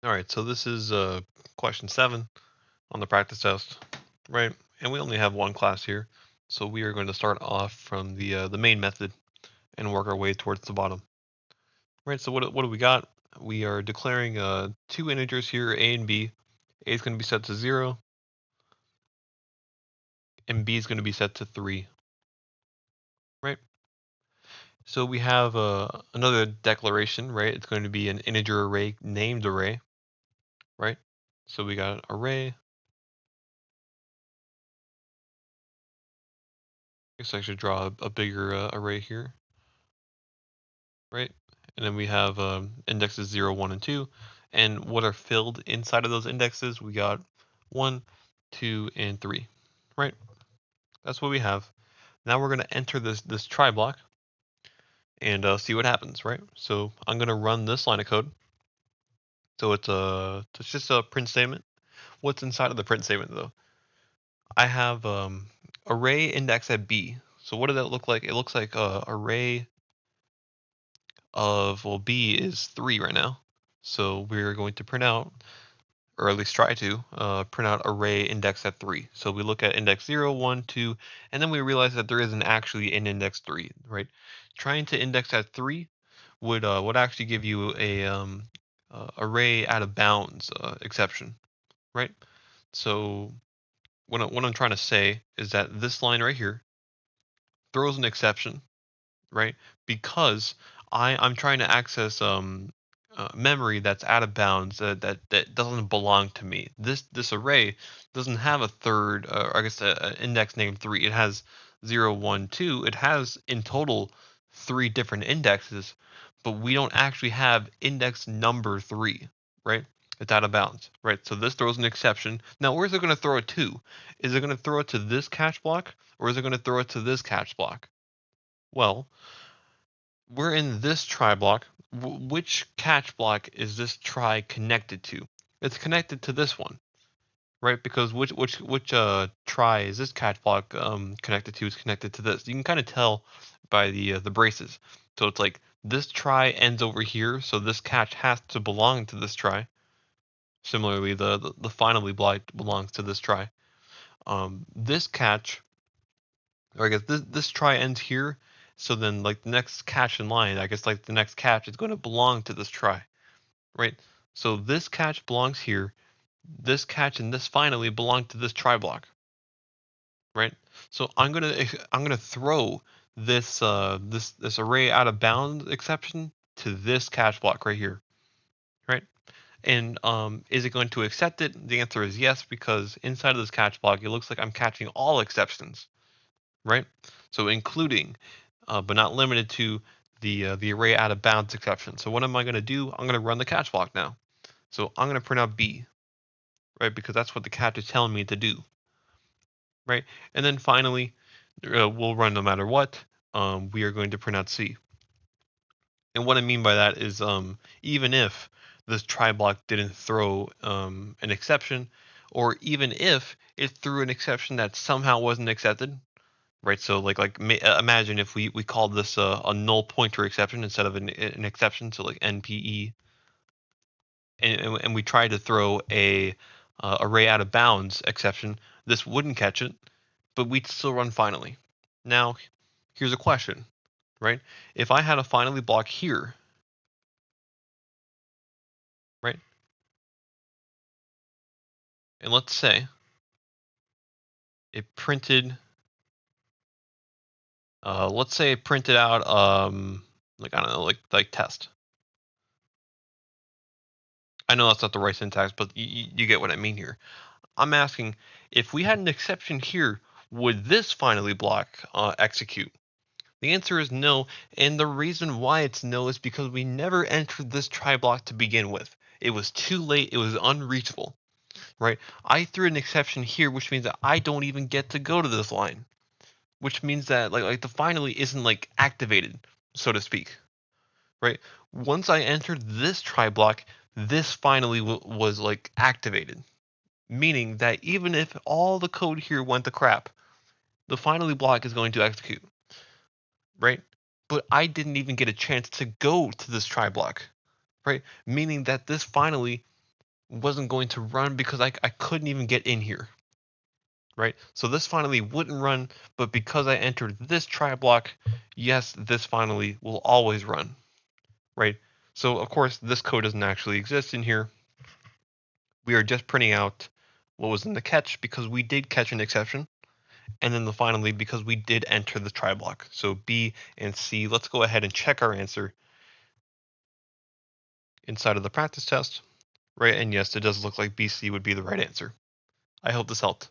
All right, so this is question 7 on the practice test, right? And we only have one class here, so we are going to start off from the main method and work our way towards the bottom. Right. So what do we got? We are declaring two integers here, a and b. A is going to be set to 0, and b is going to be set to 3. Right. So we have another declaration, right? It's going to be an integer array named array, right? So we got array. I guess I should draw a bigger array here, right? And then we have indexes 0, 1, and 2. And what are filled inside of those indexes? We got 1, 2, and 3, right? That's what we have. Now we're going to enter this try block and see what happens, right? So I'm going to run this line of code. So it's just a print statement. What's inside of the print statement though? I have array index at b. So what does that look like? It looks like array of, well, b is 3 right now. So we're going to print out, or at least try to print out array index at 3. So we look at index 0, 1, 2, and then we realize that there isn't actually an index 3, right? Trying to index at 3 would actually give you a array out of bounds exception, right? So what I'm trying to say is that this line right here throws an exception, right? Because I'm trying to access memory that's out of bounds, that doesn't belong to me. This array doesn't have a third, I guess, an index named 3. It has 0, 1, 2. It has in total 3 different indexes, but we don't actually have index number 3, right? It's out of bounds, right? So this throws an exception. Now, where's it going to throw it to? Is it going to throw it to this catch block, or is it going to throw it to this catch block? Well, we're in this try block. Which catch block is this try connected to? It's connected to this one, right? Because which try is this catch block connected to? Is connected to this. You can kind of tell by the braces. So it's like this try ends over here, so this catch has to belong to this try. Similarly, the finally block belongs to this try. This catch, or I guess this try ends here. So then, like the next catch in line, I guess like the next catch is going to belong to this try, right? So this catch belongs here. This catch and this finally belong to this try block, right? So I'm gonna throw this array out of bounds exception to this catch block right here, right? And is it going to accept it? The answer is yes, because inside of this catch block, it looks like I'm catching all exceptions, right? So including, but not limited to the array out of bounds exception. So what am I going to do? I'm going to run the catch block now. So I'm going to print out B, right? Because that's what the catch is telling me to do, right? And then finally, we'll run no matter what. We are going to print out C. And what I mean by that is, even if this try block didn't throw an exception, or even if it threw an exception that somehow wasn't accepted, right? So imagine if we called this a null pointer exception instead of an exception, so like NPE, and we tried to throw a array out of bounds exception. This wouldn't catch it, but we'd still run finally. Now, here's a question, right? If I had a finally block here, right, and let's say it printed, let's say it printed out like I don't know, like test. I know that's not the right syntax, but you get what I mean here. I'm asking, if we had an exception here, would this finally block execute? The answer is no, and the reason why it's no is because we never entered this try block to begin with. It was too late, it was unreachable, right? I threw an exception here, which means that I don't even get to go to this line, which means that like the finally isn't like activated, so to speak, right? Once I entered this try block, this finally was like activated, meaning that even if all the code here went to crap, the finally block is going to execute, right? But I didn't even get a chance to go to this try block, right? Meaning that this finally wasn't going to run because I couldn't even get in here, right? So this finally wouldn't run, but because I entered this try block, yes, this finally will always run, right? So of course, this code doesn't actually exist in here. We are just printing out what was in the catch because we did catch an exception. And then finally, because we did enter the try block. So B and C, let's go ahead and check our answer inside of the practice test, right? And yes, it does look like BC would be the right answer. I hope this helped.